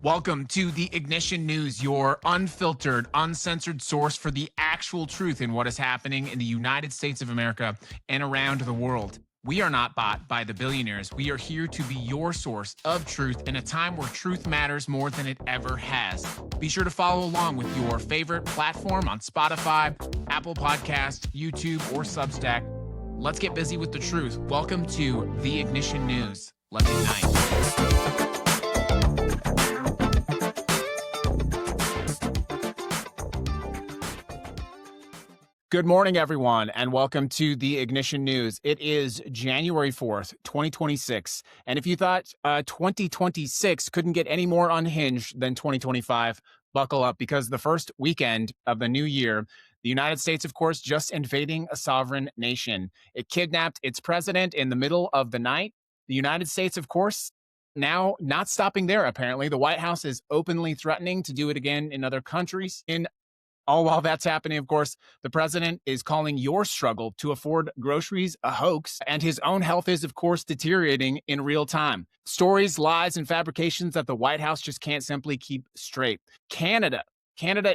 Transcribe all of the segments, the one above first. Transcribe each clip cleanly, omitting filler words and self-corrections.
Welcome to the Ignition News, your unfiltered, uncensored source for the actual truth in what is happening in the United States of America and around the world. We are not bought by the billionaires. We are here to be your source of truth in a time where truth matters more than it ever has. Be sure to follow along with your favorite platform on Spotify, Apple Podcasts, YouTube, or Substack. Let's get busy with the truth. Welcome to the Ignition News. Let's ignite. Good morning, everyone, and welcome to the Ignition News. It is January 4th, 2026. And if you thought 2026 couldn't get any more unhinged than 2025, buckle up, because the first weekend of the new year, the United States, of course, just invading a sovereign nation. It kidnapped its president in the middle of the night. The United States, of course, now not stopping there, apparently. The White House is openly threatening to do it again in other countries. All while that's happening, of course, the president is calling your struggle to afford groceries a hoax, and his own health is, of course, deteriorating in real time. Stories, lies, and fabrications that the White House just can't simply keep straight. Canada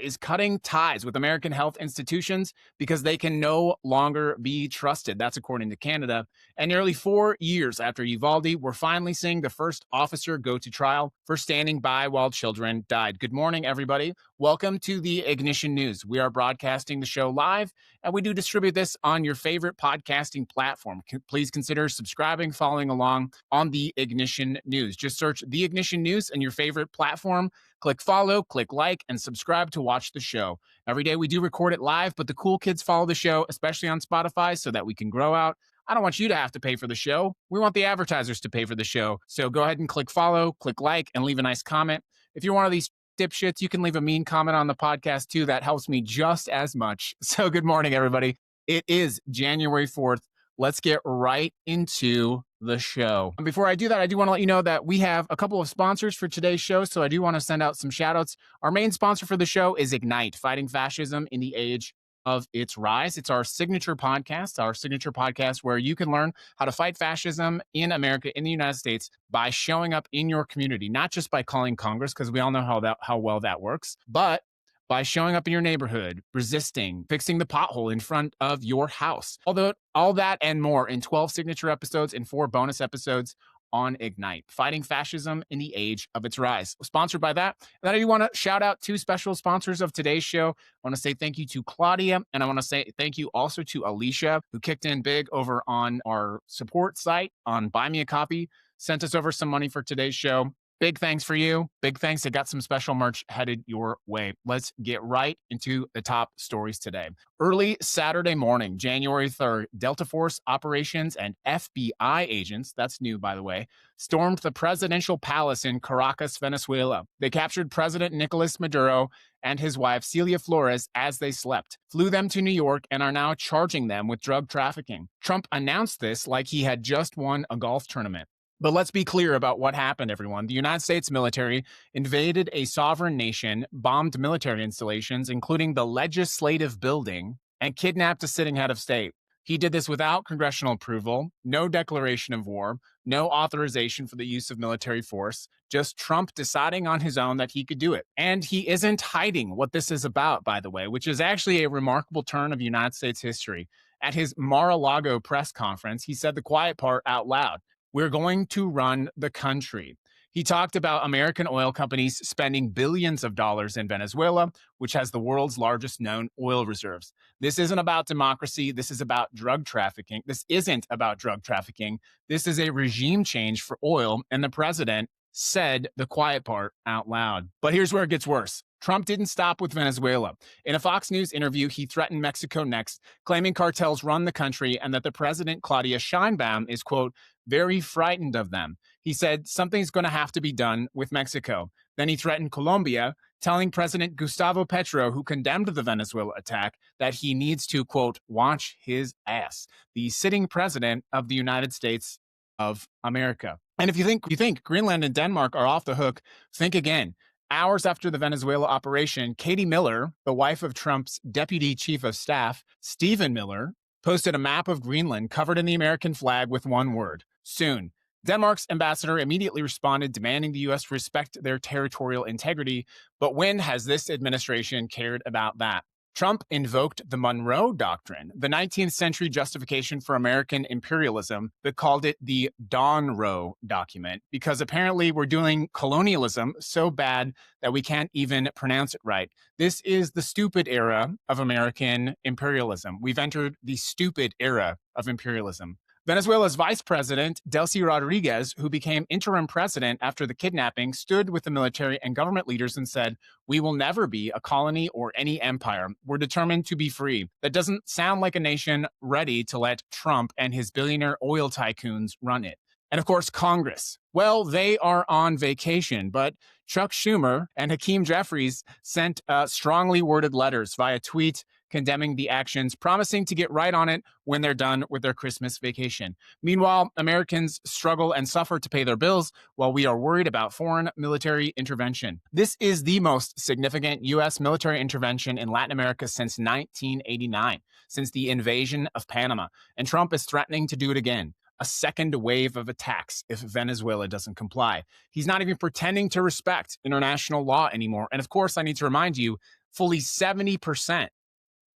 is cutting ties with American health institutions because they can no longer be trusted. That's according to Canada. And nearly 4 years after Uvalde, we're finally seeing the first officer go to trial for standing by while children died. Good morning, everybody. Welcome to the Ignition News. We are broadcasting the show live, and we do distribute this on your favorite podcasting platform. Please consider subscribing, following along on the Ignition News. Just search the Ignition News in your favorite platform. Click follow, click like, and subscribe to watch the show. Every day we do record it live, but the cool kids follow the show, especially on Spotify, so that we can grow out. I don't want you to have to pay for the show. We want the advertisers to pay for the show. So go ahead and click follow, click like, and leave a nice comment. If you're one of these dipshits, you can leave a mean comment on the podcast too. That helps me just as much. So good morning, everybody. It is January 4th. Let's get right into the show. And before I do that, I do want to let you know that we have a couple of sponsors for today's show. So I do want to send out some shout outs. Our main sponsor for the show is Ignite, Fighting Fascism in the Age of Its Rise. It's our signature podcast where you can learn how to fight fascism in America, in the United States, by showing up in your community, not just by calling Congress, because we all know how well that works, but by showing up in your neighborhood, resisting, fixing the pothole in front of your house. Although all that and more in 12 signature episodes and 4 bonus episodes on Ignite, Fighting Fascism in the Age of Its Rise. Sponsored by that. And then I do want to shout out 2 special sponsors of today's show. I want to say thank you to Claudia, and I want to say thank you also to Alicia, who kicked in big over on our support site on Buy Me a Coffee, sent us over some money for today's show. Big thanks for you. Big thanks. I got some special merch headed your way. Let's get right into the top stories today. Early Saturday morning, January 3rd, Delta Force operations and FBI agents, that's new by the way, stormed the presidential palace in Caracas, Venezuela. They captured President Nicolás Maduro and his wife, Cilia Flores, as they slept, flew them to New York, and are now charging them with drug trafficking. Trump announced this like he had just won a golf tournament. But let's be clear about what happened, everyone. The United States military invaded a sovereign nation, bombed military installations, including the legislative building, and kidnapped a sitting head of state. He did this without congressional approval, no declaration of war, no authorization for the use of military force, just Trump deciding on his own that he could do it. And he isn't hiding what this is about, by the way, which is actually a remarkable turn of United States history. At his Mar-a-Lago press conference, he said the quiet part out loud. We're going to run the country. He talked about American oil companies spending billions of dollars in Venezuela, which has the world's largest known oil reserves. This isn't about democracy. This is about drug trafficking. This isn't about drug trafficking. This is a regime change for oil, and the president said the quiet part out loud. But here's where it gets worse. Trump didn't stop with Venezuela. In a Fox News interview, he threatened Mexico next, claiming cartels run the country and that the president, Claudia Sheinbaum, is, quote, very frightened of them. He said something's going to have to be done with Mexico. Then he threatened Colombia, telling President Gustavo Petro, who condemned the Venezuela attack, that he needs to, quote, watch his ass, the sitting president of the United States of America. And if you think Greenland and Denmark are off the hook, think again. Hours after the Venezuela operation, Katie Miller, the wife of Trump's deputy chief of staff, Stephen Miller, posted a map of Greenland covered in the American flag with one word, soon. Denmark's ambassador immediately responded, demanding the U.S. respect their territorial integrity. But when has this administration cared about that? Trump invoked the Monroe Doctrine, the 19th century justification for American imperialism, but called it the Monroe document because apparently we're doing colonialism so bad that we can't even pronounce it right. This is the stupid era of American imperialism. We've entered the stupid era of imperialism. Venezuela's vice president, Delcy Rodriguez, who became interim president after the kidnapping, stood with the military and government leaders and said, "We will never be a colony or any empire. We're determined to be free." That doesn't sound like a nation ready to let Trump and his billionaire oil tycoons run it. And of course, Congress. Well, they are on vacation, but Chuck Schumer and Hakeem Jeffries sent strongly worded letters via tweet condemning the actions, promising to get right on it when they're done with their Christmas vacation. Meanwhile, Americans struggle and suffer to pay their bills while we are worried about foreign military intervention. This is the most significant U.S. military intervention in Latin America since 1989, since the invasion of Panama, and Trump is threatening to do it again. A second wave of attacks if Venezuela doesn't comply. He's not even pretending to respect international law anymore. And of course, I need to remind you, fully 70%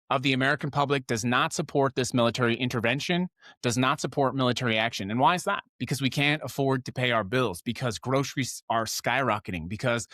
of the American public does not support this military intervention, does not support military action. And why is that? Because we can't afford to pay our bills, because groceries are skyrocketing, because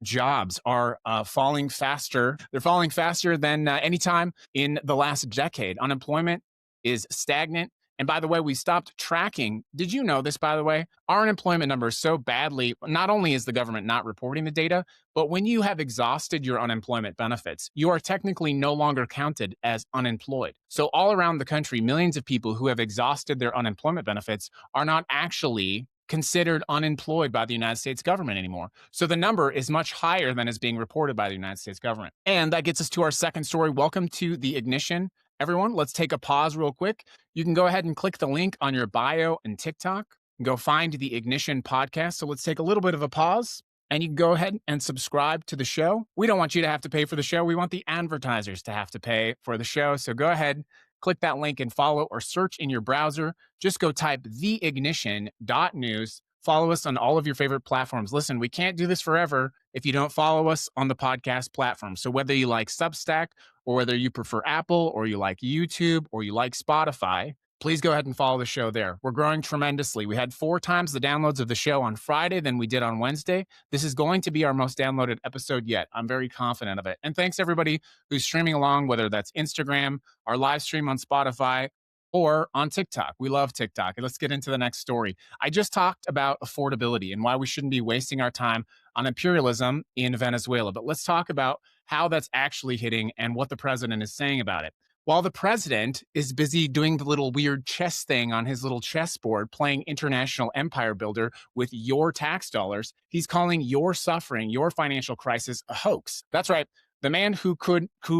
jobs are falling faster. They're falling faster than any time in the last decade. Unemployment is stagnant. And by the way, we stopped tracking. Did you know this, by the way? Our unemployment number is so badly, not only is the government not reporting the data, but when you have exhausted your unemployment benefits, you are technically no longer counted as unemployed. So all around the country, millions of people who have exhausted their unemployment benefits are not actually considered unemployed by the United States government anymore. So the number is much higher than is being reported by the United States government. And that gets us to our second story. Welcome to the Ignition. Everyone, let's take a pause real quick. You can go ahead and click the link on your bio and TikTok. Go find the Ignition podcast. So let's take a little bit of a pause. And you can go ahead and subscribe to the show. We don't want you to have to pay for the show. We want the advertisers to have to pay for the show. So go ahead, click that link and follow, or search in your browser. Just go type theignition.news. Follow us on all of your favorite platforms. Listen, we can't do this forever if you don't follow us on the podcast platform. So whether you like Substack, or whether you prefer Apple, or you like YouTube, or you like Spotify, please go ahead and follow the show there. We're growing tremendously. We had 4 times the downloads of the show on Friday than we did on Wednesday. This is going to be our most downloaded episode yet. I'm very confident of it. And thanks everybody who's streaming along, whether that's Instagram, our live stream on Spotify, or on TikTok. We love TikTok. And let's get into the next story. I just talked about affordability and why we shouldn't be wasting our time on imperialism in Venezuela. But let's talk about how that's actually hitting and what the president is saying about it. While the president is busy doing the little weird chess thing on his little chessboard, playing international empire builder with your tax dollars, he's calling your suffering, your financial crisis, a hoax. That's right. The man who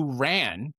ran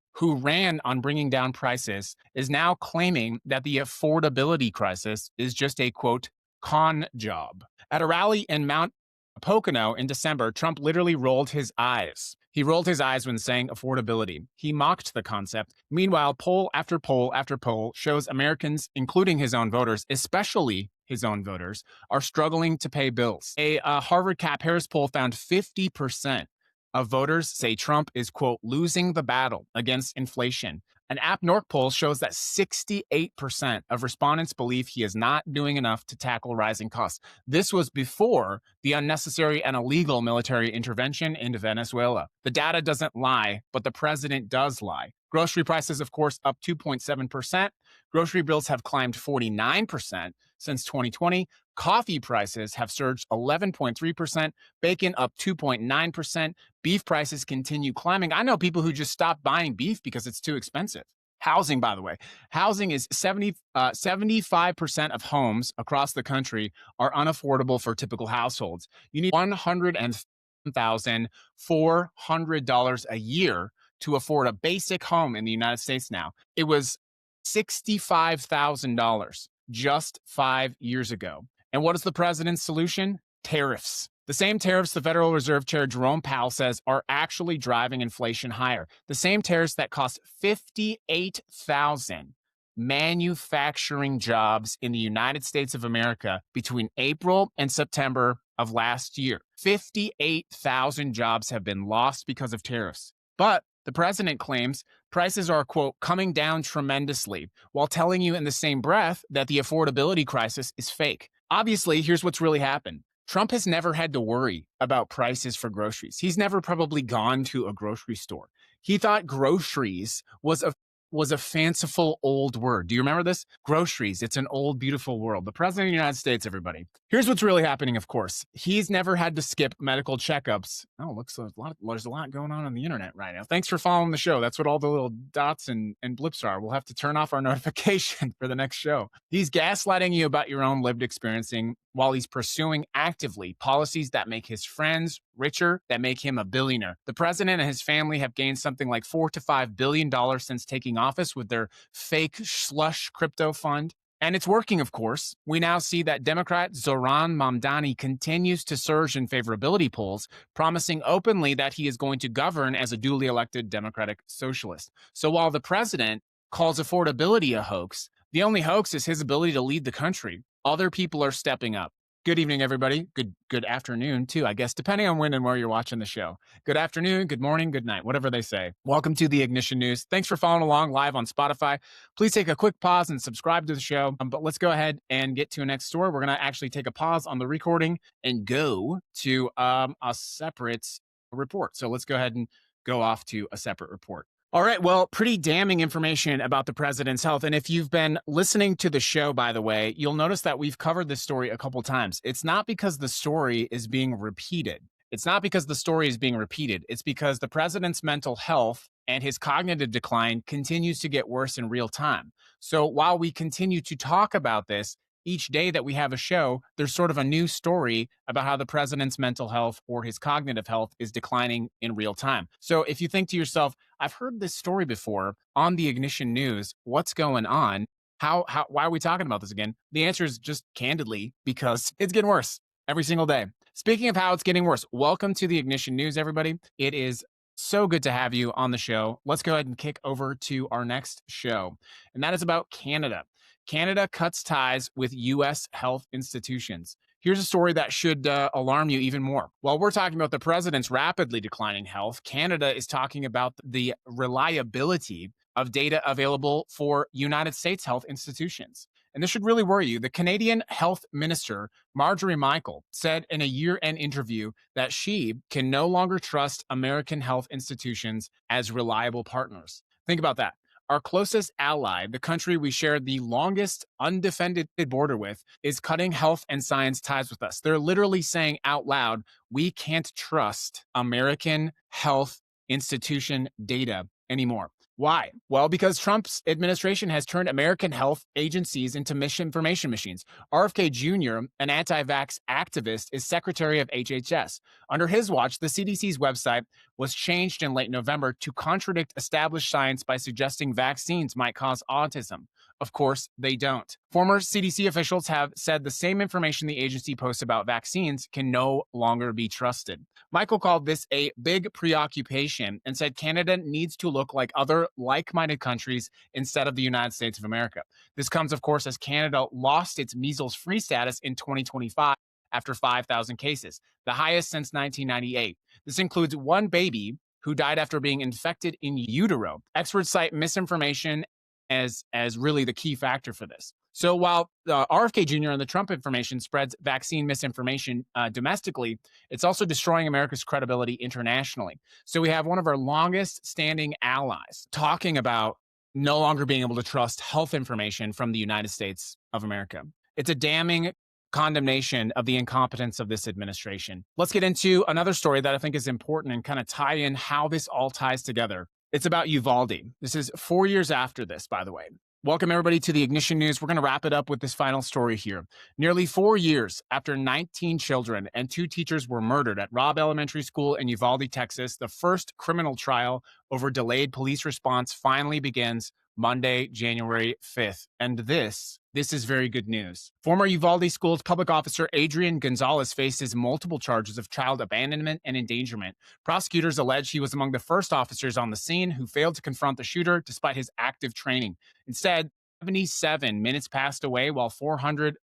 on bringing down prices is now claiming that the affordability crisis is just a, quote, con job. At a rally in Mount Pocono in December, Trump literally rolled his eyes. He rolled his eyes when saying affordability. He mocked the concept. Meanwhile, poll after poll after poll shows Americans, including his own voters, especially his own voters, are struggling to pay bills. A Harvard Cap Harris poll found 50% of voters say Trump is, quote, losing the battle against inflation. An AppNork poll shows that 68% of respondents believe he is not doing enough to tackle rising costs. This was before the unnecessary and illegal military intervention into Venezuela. The data doesn't lie, but the president does lie. Grocery prices, of course, up 2.7%. Grocery bills have climbed 49% since 2020. Coffee prices have surged 11.3%, bacon up 2.9%, beef prices continue climbing. I know people who just stopped buying beef because it's too expensive. Housing, by the way, housing is 75% of homes across the country are unaffordable for typical households. You need $101,400 a year to afford a basic home in the United States now. It was $65,000 just 5 years ago. And what is the president's solution? Tariffs. The same tariffs the Federal Reserve Chair Jerome Powell says are actually driving inflation higher. The same tariffs that cost $58,000 manufacturing jobs in the United States of America between April and September of last year. 58,000 jobs have been lost because of tariffs. But the president claims prices are, quote, coming down tremendously, while telling you in the same breath that the affordability crisis is fake. Obviously, here's what's really happened. Trump has never had to worry about prices for groceries. He's never probably gone to a grocery store. He thought groceries was a fanciful old word. Do you remember this? Groceries. It's an old, beautiful world. The president of the United States, everybody. Here's what's really happening, of course. He's never had to skip medical checkups. Oh, looks like there's a lot going on the internet right now. Thanks for following the show. That's what all the little dots and blips are. We'll have to turn off our notification for the next show. He's gaslighting you about your own lived experiencing while he's pursuing actively policies that make his friends richer, that make him a billionaire. The president and his family have gained something like $4 to $5 billion since taking office with their fake slush crypto fund. And it's working, of course. We now see that Democrat Zohran Mamdani continues to surge in favorability polls, promising openly that he is going to govern as a duly elected Democratic socialist. So while the president calls affordability a hoax, the only hoax is his ability to lead the country. Other people are stepping up. Good evening, everybody. Good afternoon, too, I guess, depending on when and where you're watching the show. Good afternoon, good morning, good night, whatever they say. Welcome to the Ignition News. Thanks for following along live on Spotify. Please take a quick pause and subscribe to the show. But let's go ahead and get to a next story. We're going to actually take a pause on the recording and go to a separate report. So let's go ahead and go off to a separate report. All right. Well, pretty damning information about the president's health. And if you've been listening to the show, by the way, you'll notice that we've covered this story a couple times. It's not because the story is being repeated. It's because the president's mental health and his cognitive decline continues to get worse in real time. So while we continue to talk about this, each day that we have a show, there's sort of a new story about how the president's mental health or his cognitive health is declining in real time. So if you think to yourself, I've heard this story before on the Ignition News, what's going on? Why are we talking about this again? The answer is just candidly, because it's getting worse every single day. Speaking of how it's getting worse, welcome to the Ignition News, everybody. It is so good to have you on the show. Let's go ahead and kick over to our next show, and that is about Canada. Canada cuts ties with U.S. health institutions. Here's a story that should alarm you even more. While we're talking about the president's rapidly declining health, Canada is talking about the reliability of data available for United States health institutions. And this should really worry you. The Canadian Health Minister, Marjorie Michael, said in a year-end interview that she can no longer trust American health institutions as reliable partners. Think about that. Our closest ally, the country we share the longest undefended border with, is cutting health and science ties with us. They're literally saying out loud, we can't trust American health institution data anymore. Why? Well, because Trump's administration has turned American health agencies into misinformation machines. RFK Jr., an anti-vax activist, is secretary of HHS. Under his watch, the CDC's website was changed in late November to contradict established science by suggesting vaccines might cause autism. Of course, they don't. Former CDC officials have said the same information the agency posts about vaccines can no longer be trusted. Michael called this a big preoccupation and said Canada needs to look like other like-minded countries instead of the United States of America. This comes, of course, as Canada lost its measles-free status in 2025 after 5,000 cases, the highest since 1998. This includes one baby who died after being infected in utero. Experts cite misinformation as really the key factor for this. So while RFK Jr. and the Trump information spreads vaccine misinformation domestically, it's also destroying America's credibility internationally. So we have one of our longest standing allies talking about no longer being able to trust health information from the United States of America. It's a damning condemnation of the incompetence of this administration. Let's get into another story that I think is important and kind of tie in how this all ties together. It's about Uvalde. This is 4 years after this, by the way. Welcome, everybody, to the Ignition News. We're going to wrap it up with this final story here. Nearly 4 years after 19 children and 2 teachers were murdered at Robb Elementary School in Uvalde, Texas, the first criminal trial over delayed police response finally begins Monday, January 5th. And this is very good news. Former Uvalde School's public officer Adrian Gonzalez faces multiple charges of child abandonment and endangerment. Prosecutors allege he was among the first officers on the scene who failed to confront the shooter despite his active training. Instead, 77 minutes passed away while 400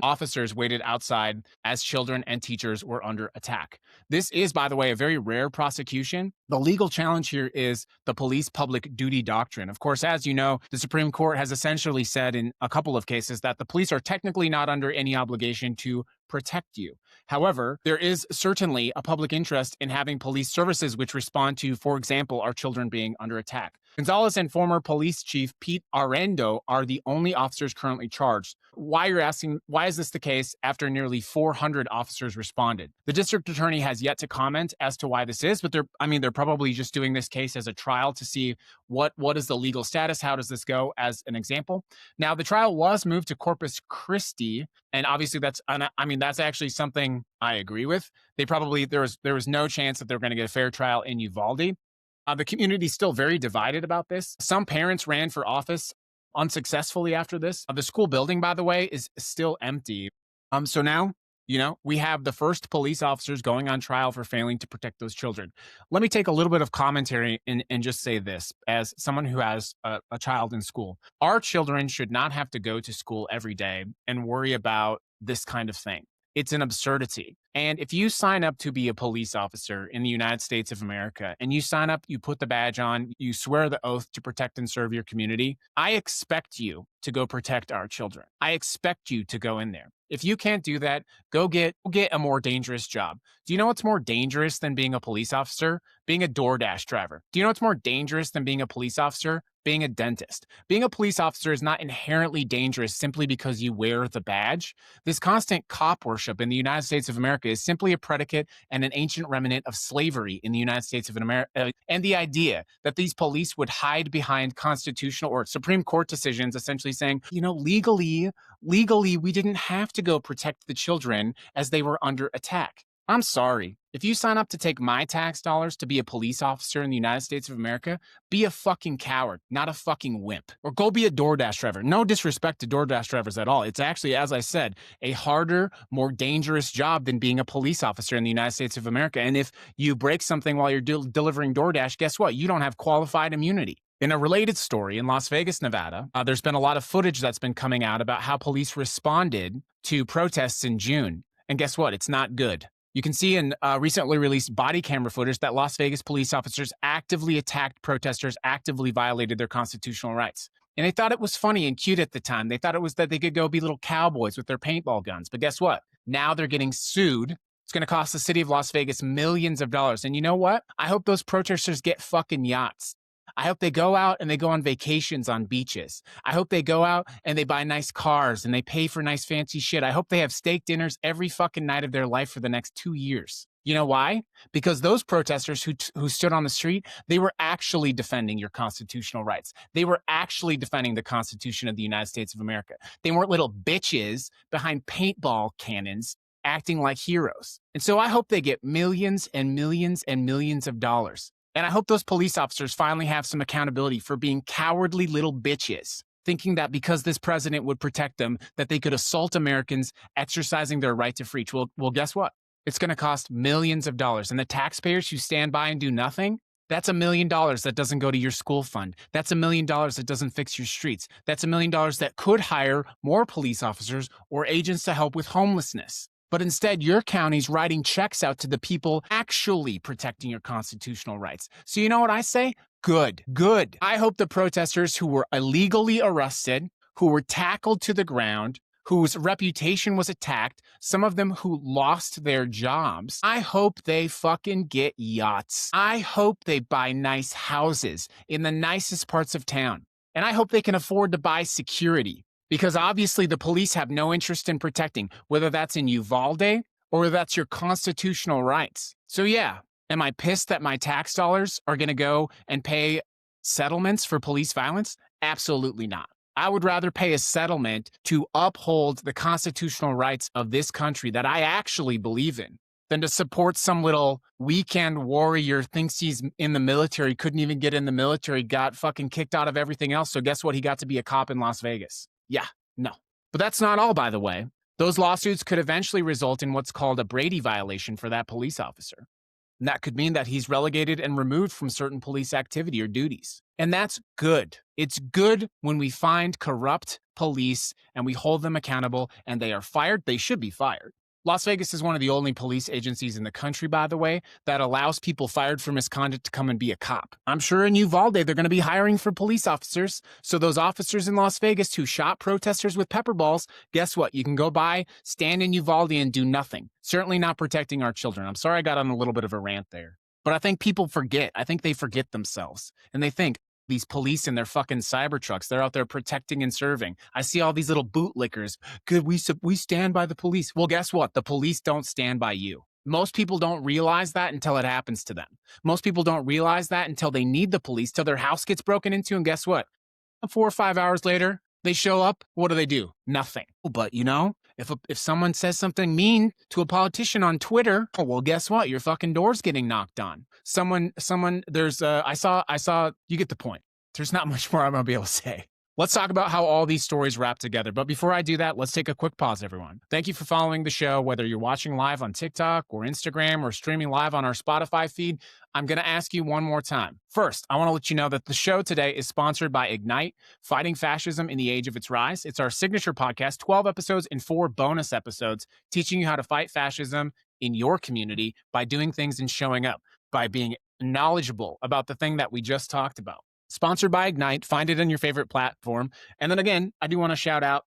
officers waited outside as children and teachers were under attack. This is, by the way, a very rare prosecution. The legal challenge here is the police public duty doctrine. Of course, as you know, the Supreme Court has essentially said in a couple of cases that the police are technically not under any obligation to protect you. However, there is certainly a public interest in having police services which respond to, for example, our children being under attack. Gonzalez and former police chief Pete Arendo are the only officers currently charged. Why you're asking, why is this the case after nearly 400 officers responded? The district attorney has yet to comment as to why this is, but they're probably just doing this case as a trial to see what is the legal status, how does this go as an example. Now, the trial was moved to Corpus Christi, and obviously that's actually something I agree with. There was no chance that they're going to get a fair trial in Uvalde. The community is still very divided about this. Some parents ran for office unsuccessfully after this. The school building, by the way, is still empty. So now, we have the first police officers going on trial for failing to protect those children. Let me take a little bit of commentary and just say this as someone who has a child in school. Our children should not have to go to school every day and worry about this kind of thing. It's an absurdity. And if you sign up to be a police officer in the United States of America and you sign up, you put the badge on, you swear the oath to protect and serve your community, I expect you to go protect our children. I expect you to go in there. If you can't do that, go get a more dangerous job. Do you know what's more dangerous than being a police officer? Being a DoorDash driver. Do you know what's more dangerous than being a police officer? Being a dentist. Being a police officer is not inherently dangerous simply because you wear the badge. This constant cop worship in the United States of America is simply a predicate and an ancient remnant of slavery in the United States of America. And the idea that these police would hide behind constitutional or Supreme Court decisions essentially saying, legally, we didn't have to go protect the children as they were under attack. I'm sorry. If you sign up to take my tax dollars to be a police officer in the United States of America, be a fucking coward, not a fucking wimp. Or go be a DoorDash driver. No disrespect to DoorDash drivers at all. It's actually, as I said, a harder, more dangerous job than being a police officer in the United States of America. And if you break something while you're delivering DoorDash, guess what? You don't have qualified immunity. In a related story in Las Vegas, Nevada, there's been a lot of footage that's been coming out about how police responded to protests in June. And guess what? It's not good. You can see in recently released body camera footage that Las Vegas police officers actively attacked protesters, actively violated their constitutional rights. And they thought it was funny and cute at the time. They thought it was that they could go be little cowboys with their paintball guns. But guess what? Now they're getting sued. It's going to cost the city of Las Vegas millions of dollars. And you know what? I hope those protesters get fucking yachts. I hope they go out and they go on vacations on beaches. I hope they go out and they buy nice cars and they pay for nice fancy shit. I hope they have steak dinners every fucking night of their life for the next 2 years. You know why? Because those protesters who stood on the street, they were actually defending your constitutional rights. They were actually defending the Constitution of the United States of America. They weren't little bitches behind paintball cannons acting like heroes. And so I hope they get millions and millions and millions of dollars. And I hope those police officers finally have some accountability for being cowardly little bitches, thinking that because this president would protect them, that they could assault Americans exercising their right to free speech. Well, guess what? It's going to cost millions of dollars. And the taxpayers who stand by and do nothing, that's $1 million that doesn't go to your school fund. That's $1 million that doesn't fix your streets. That's $1 million that could hire more police officers or agents to help with homelessness. But instead, your county's writing checks out to the people actually protecting your constitutional rights. So you know what I say? Good. I hope the protesters who were illegally arrested, who were tackled to the ground, whose reputation was attacked, some of them who lost their jobs, I hope they fucking get yachts. I hope they buy nice houses in the nicest parts of town. And I hope they can afford to buy security. Because obviously the police have no interest in protecting, whether that's in Uvalde or whether that's your constitutional rights. So yeah, am I pissed that my tax dollars are going to go and pay settlements for police violence? Absolutely not. I would rather pay a settlement to uphold the constitutional rights of this country that I actually believe in than to support some little weekend warrior, thinks he's in the military, couldn't even get in the military, got fucking kicked out of everything else. So guess what? He got to be a cop in Las Vegas. Yeah, no. But that's not all, by the way. Those lawsuits could eventually result in what's called a Brady violation for that police officer. And that could mean that he's relegated and removed from certain police activity or duties. And that's good. It's good when we find corrupt police and we hold them accountable and they are fired. They should be fired. Las Vegas is one of the only police agencies in the country, by the way, that allows people fired for misconduct to come and be a cop. I'm sure in Uvalde, they're going to be hiring for police officers. So those officers in Las Vegas who shot protesters with pepper balls, guess what? You can go by, stand in Uvalde and do nothing. Certainly not protecting our children. I'm sorry I got on a little bit of a rant there. But I think people forget. I think they forget themselves. And they think, these police in their fucking cyber trucks, they're out there protecting and serving. I see all these little bootlickers. Good, we stand by the police. Well, guess what? The police don't stand by you. Most people don't realize that until it happens to them. Most people don't realize that until they need the police, till their house gets broken into. And guess what? 4 or 5 hours later, they show up. What do? Nothing. But you know, if someone says something mean to a politician on Twitter, oh, well, guess what? Your fucking door's getting knocked on. I saw, you get the point. There's not much more I'm going to be able to say. Let's talk about how all these stories wrap together. But before I do that, let's take a quick pause, everyone. Thank you for following the show, whether you're watching live on TikTok or Instagram or streaming live on our Spotify feed. I'm going to ask you one more time. First, I want to let you know that the show today is sponsored by Ignite, Fighting Fascism in the Age of Its Rise. It's our signature podcast, 12 episodes and 4 bonus episodes, teaching you how to fight fascism in your community by doing things and showing up, by being knowledgeable about the thing that we just talked about. Sponsored by Ignite. Find it on your favorite platform. And then again, I do want to shout out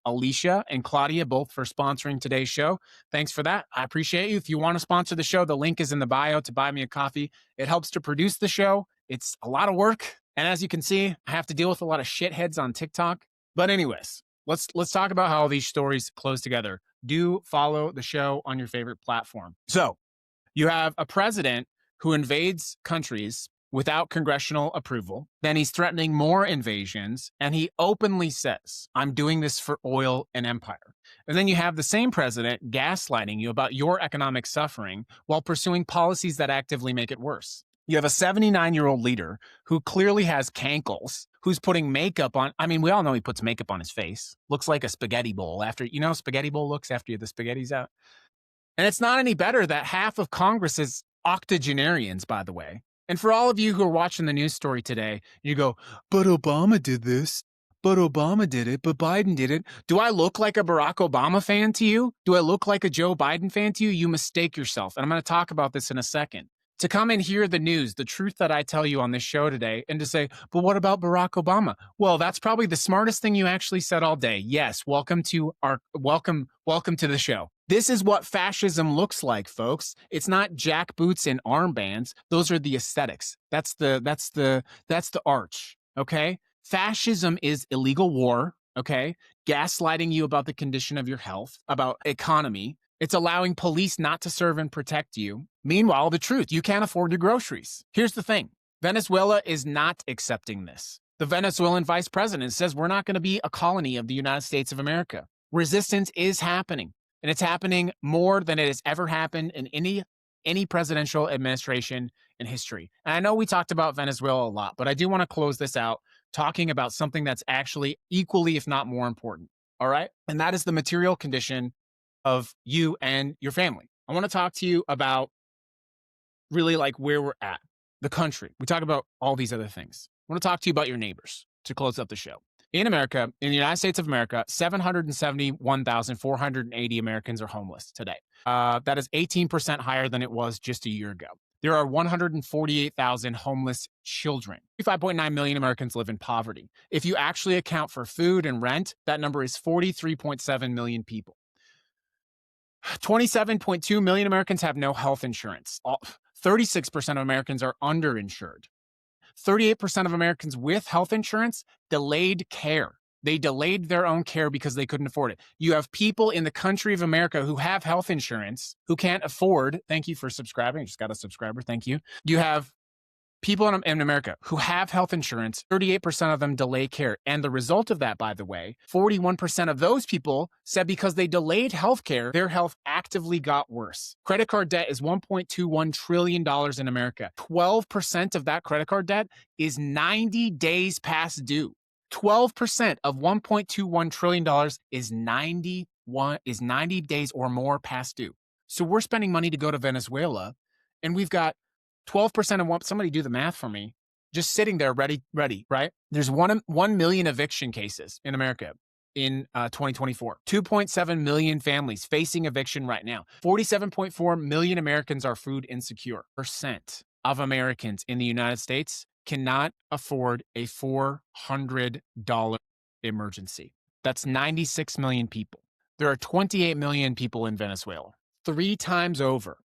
Alicia and Claudia, both for sponsoring today's show. Thanks for that. I appreciate you. If you want to sponsor the show, the link is in the bio to buy me a coffee. It helps to produce the show. It's a lot of work. And as you can see, I have to deal with a lot of shitheads on TikTok. But anyways, let's talk about how all these stories close together. Do follow the show on your favorite platform. So you have a president who invades countries without congressional approval. Then he's threatening more invasions, and he openly says, I'm doing this for oil and empire. And then you have the same president gaslighting you about your economic suffering while pursuing policies that actively make it worse. You have a 79-year-old leader who clearly has cankles, who's putting makeup on. I mean, we all know he puts makeup on his face. Looks like a spaghetti bowl after, you know, spaghetti bowl looks after the spaghetti's out. And it's not any better that half of Congress is octogenarians, by the way. And for all of you who are watching the news story today, you go, but Obama did this, but Obama did it, but Biden did it. Do I look like a Barack Obama fan to you? Do I look like a Joe Biden fan to you? You mistake yourself. And I'm going to talk about this in a second. To come and hear the news, the truth that I tell you on this show today, and to say, but what about Barack Obama? Well, that's probably the smartest thing you actually said all day. Yes, welcome to the show. This is what fascism looks like, folks. It's not jackboots and armbands. Those are the aesthetics. That's the arch. Okay? Fascism is illegal war. Okay? Gaslighting you about the condition of your health, about economy. It's allowing police not to serve and protect you. Meanwhile, the truth, you can't afford your groceries. Here's the thing. Venezuela is not accepting this. The Venezuelan vice president says we're not going to be a colony of the United States of America. Resistance is happening, and it's happening more than it has ever happened in any presidential administration in history. And I know we talked about Venezuela a lot, but I do want to close this out talking about something that's actually equally, if not more important. All right? And that is the material condition of you and your family. I want to talk to you about really like where we're at, the country. We talk about all these other things. I want to talk to you about your neighbors to close up the show. In America, in the United States of America, 771,480 Americans are homeless today. That is 18% higher than it was just a year ago. There are 148,000 homeless children. 5.9 million Americans live in poverty. If you actually account for food and rent, that number is 43.7 million people. 27.2 million Americans have no health insurance. 36% of Americans are underinsured. 38% of Americans with health insurance delayed care. They delayed their own care because they couldn't afford it. You have people in the country of America who have health insurance who can't afford. Thank you for subscribing. I just got a subscriber. Thank you. You have people in America who have health insurance, 38% of them delay care. And the result of that, by the way, 41% of those people said because they delayed health care, their health actively got worse. Credit card debt is $1.21 trillion in America. 12% of that credit card debt is 90 days past due. 12% of $1.21 trillion is 90 days or more past due. So we're spending money to go to Venezuela And we've got 12% of one, somebody do the math for me, just sitting there ready, right? There's 1 million eviction cases in America in 2024. 2.7 million families facing eviction right now. 47.4 million Americans are food insecure. Percent of Americans in the United States cannot afford a $400 emergency. That's 96 million people. There are 28 million people in Venezuela. Three times over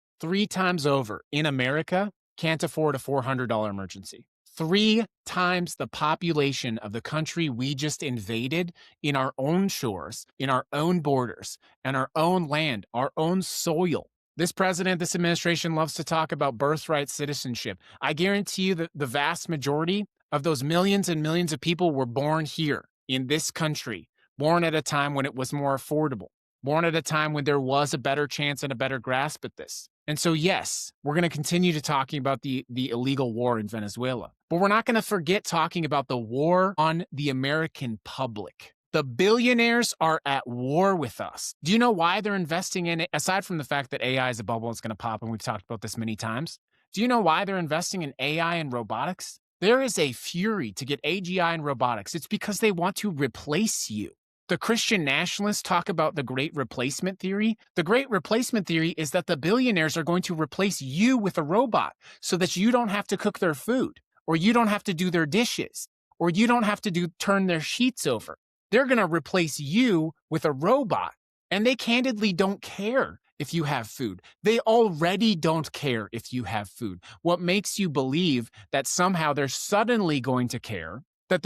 in America can't afford a $400 emergency. 3 times the population of the country we just invaded in our own shores, in our own borders, and our own land, our own soil. This president, this administration loves to talk about birthright citizenship. I guarantee you that the vast majority of those millions and millions of people were born here in this country, born at a time when it was more affordable, born at a time when there was a better chance and a better grasp at this. And so, yes, we're going to continue to talking about the illegal war in Venezuela, but we're not going to forget talking about the war on the American public. The billionaires are at war with us. Do you know why they're investing in it? Aside from the fact that AI is a bubble, it's going to pop, and we've talked about this many times. Do you know why they're investing in AI and robotics? There is a fury to get AGI and robotics. It's because they want to replace you. The Christian nationalists talk about the great replacement theory. The great replacement theory is that the billionaires are going to replace you with a robot so that you don't have to cook their food, or you don't have to do their dishes, or you don't have to turn their sheets over. They're going to replace you with a robot, and they candidly don't care if you have food. They already don't care if you have food. What makes you believe that somehow they're suddenly going to care, that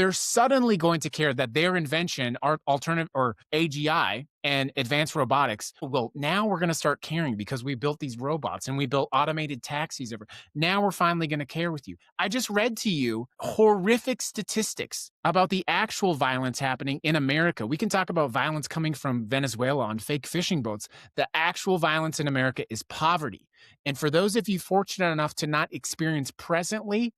their invention, alternative or AGI and advanced robotics, well, now we're going to start caring because we built these robots and we built automated taxis. Now we're finally going to care with you. I just read to you horrific statistics about the actual violence happening in America. We can talk about violence coming from Venezuela on fake fishing boats. The actual violence in America is poverty. And for those of you fortunate enough to not experience presently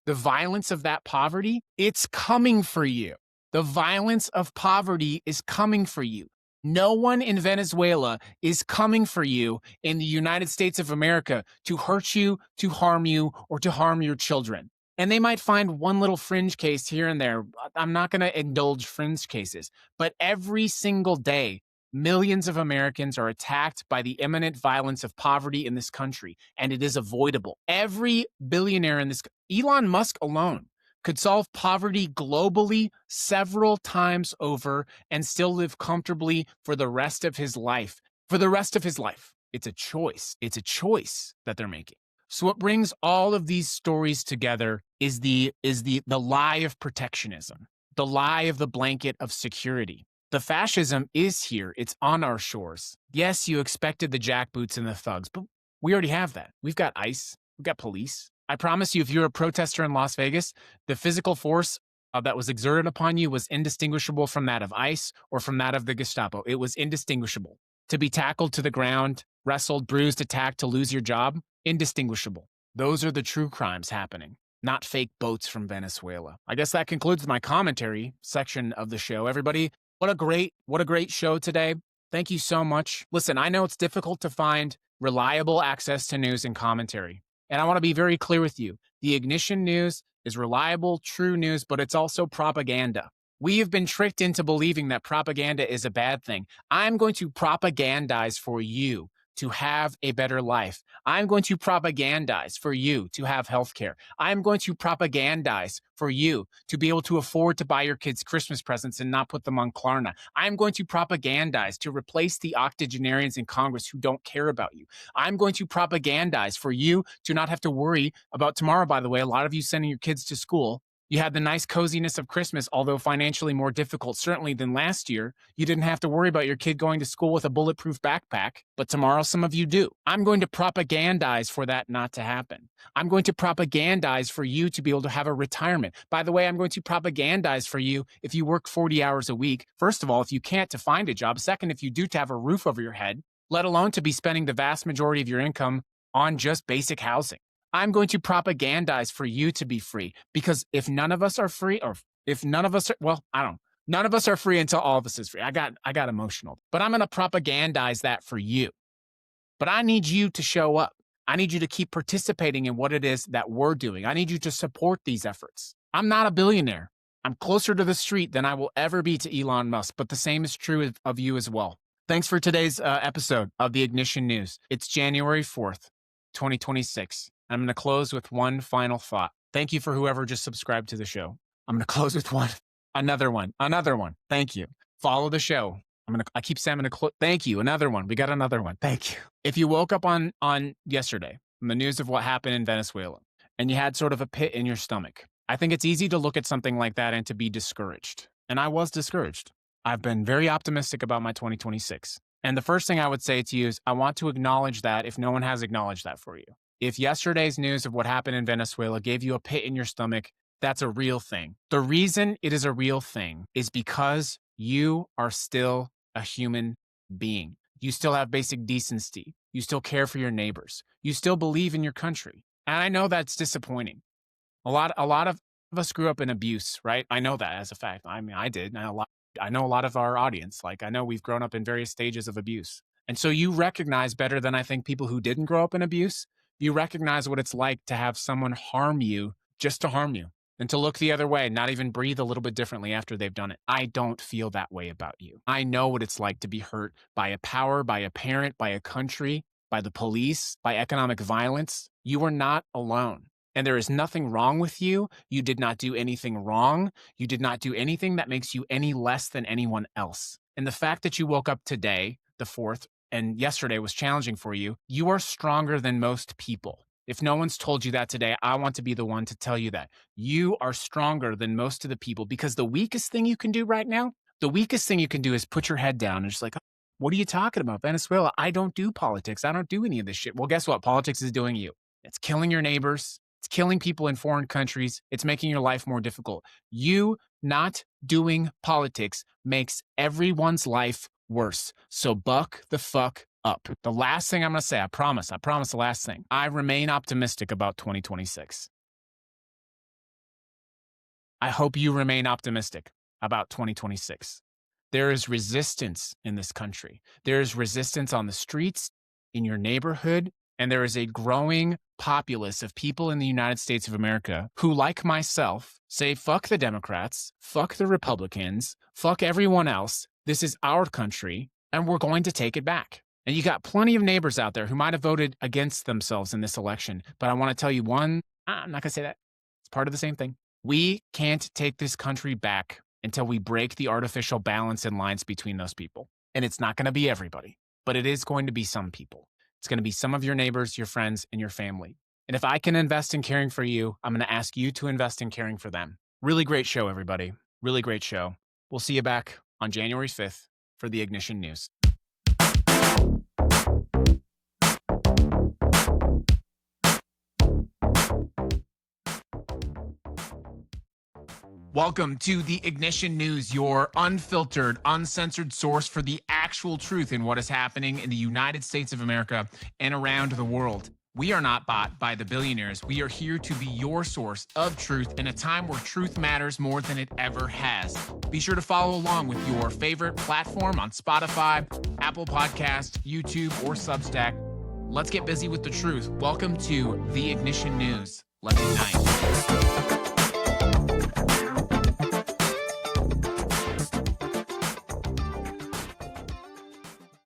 the violence of that poverty, it's coming for you. The violence of poverty is coming for you. No one in Venezuela is coming for you in the United States of America to hurt you, to harm you, or to harm your children. And they might find one little fringe case here and there. I'm not going to indulge fringe cases, but every single day, millions of Americans are attacked by the imminent violence of poverty in this country, and it is avoidable. Every billionaire in this, Elon Musk alone, could solve poverty globally several times over and still live comfortably for the rest of his life. For the rest of his life. It's a choice. It's a choice that they're making. So what brings all of these stories together is the lie of protectionism, the lie of the blanket of security. The fascism is here. It's on our shores. Yes, you expected the jackboots and the thugs, but we already have that. We've got ICE. We've got police. I promise you, if you're a protester in Las Vegas, the physical force that was exerted upon you was indistinguishable from that of ICE or from that of the Gestapo. It was indistinguishable. To be tackled to the ground, wrestled, bruised, attacked, to lose your job, indistinguishable. Those are the true crimes happening, not fake boats from Venezuela. I guess that concludes my commentary section of the show. Everybody, what a great show today. Thank you so much. Listen, I know it's difficult to find reliable access to news and commentary. And I want to be very clear with you. The Ignition News is reliable, true news, but it's also propaganda. We have been tricked into believing that propaganda is a bad thing. I'm going to propagandize for you to have a better life. I'm going to propagandize for you to have health care. I'm going to propagandize for you to be able to afford to buy your kids Christmas presents and not put them on Klarna. I'm going to propagandize to replace the octogenarians in Congress who don't care about you. I'm going to propagandize for you to not have to worry about tomorrow. By the way, a lot of you sending your kids to school, you had the nice coziness of Christmas, although financially more difficult, certainly than last year. You didn't have to worry about your kid going to school with a bulletproof backpack, but tomorrow some of you do. I'm going to propagandize for that not to happen. I'm going to propagandize for you to be able to have a retirement. By the way, I'm going to propagandize for you if you work 40 hours a week. First of all, if you can't, to find a job. Second, if you do, to have a roof over your head, let alone to be spending the vast majority of your income on just basic housing. I'm going to propagandize for you to be free, because if none of us are free, or if none of us are, well, I don't know. None of us are free until all of us is free. I got emotional, but I'm going to propagandize that for you. But I need you to show up. I need you to keep participating in what it is that we're doing. I need you to support these efforts. I'm not a billionaire. I'm closer to the street than I will ever be to Elon Musk, but the same is true of you as well. Thanks for today's episode of the Ignition News. It's January 4th, 2026. I'm going to close with one final thought. Thank you for whoever just subscribed to the show. I'm going to close with another one. Thank you. Follow the show. I keep saying I'm going to close. Thank you. Another one. We got another one. Thank you. If you woke up on yesterday from the news of what happened in Venezuela and you had sort of a pit in your stomach, I think it's easy to look at something like that and to be discouraged. And I was discouraged. I've been very optimistic about my 2026. And the first thing I would say to you is I want to acknowledge that if no one has acknowledged that for you. If yesterday's news of what happened in Venezuela gave you a pit in your stomach, that's a real thing. The reason it is a real thing is because you are still a human being. You still have basic decency. You still care for your neighbors. You still believe in your country. And I know that's disappointing. A lot of us grew up in abuse, right? I know that as a fact. I mean, I did. I know a lot of our audience. Like, I know we've grown up in various stages of abuse. And so you recognize better than I think people who didn't grow up in abuse. You recognize what it's like to have someone harm you just to harm you and to look the other way, not even breathe a little bit differently after they've done it. I don't feel that way about you. I know what it's like to be hurt by a power, by a parent, by a country, by the police, by economic violence. You are not alone. And there is nothing wrong with you. You did not do anything wrong. You did not do anything that makes you any less than anyone else. And the fact that you woke up today, the 4th, and yesterday was challenging for you, you are stronger than most people. If no one's told you that today, I want to be the one to tell you that. You are stronger than most of the people because the weakest thing you can do right now, is put your head down and just like, what are you talking about? Venezuela, I don't do politics. I don't do any of this shit. Well, guess what? Politics is doing you. It's killing your neighbors. It's killing people in foreign countries. It's making your life more difficult. You not doing politics makes everyone's life worse. So buck the fuck up. The last thing I'm going to say, I promise the last thing. I remain optimistic about 2026. I hope you remain optimistic about 2026. There is resistance in this country. There is resistance on the streets, in your neighborhood, and there is a growing populace of people in the United States of America who, like myself, say, fuck the Democrats, fuck the Republicans, fuck everyone else. This is our country, and we're going to take it back. And you got plenty of neighbors out there who might have voted against themselves in this election. But I want to tell you one, I'm not going to say that. It's part of the same thing. We can't take this country back until we break the artificial balance and lines between those people. And it's not going to be everybody, but it is going to be some people. It's going to be some of your neighbors, your friends, and your family. And if I can invest in caring for you, I'm going to ask you to invest in caring for them. Really great show, everybody. Really great show. We'll see you back on January 5th for the Ignition News. Welcome to the Ignition News, your unfiltered, uncensored source for the actual truth in what is happening in the United States of America and around the world. We are not bought by the billionaires. We are here to be your source of truth in a time where truth matters more than it ever has. Be sure to follow along with your favorite platform on Spotify, Apple Podcasts, YouTube, or Substack. Let's get busy with the truth. Welcome to the Ignition News. Let's ignite.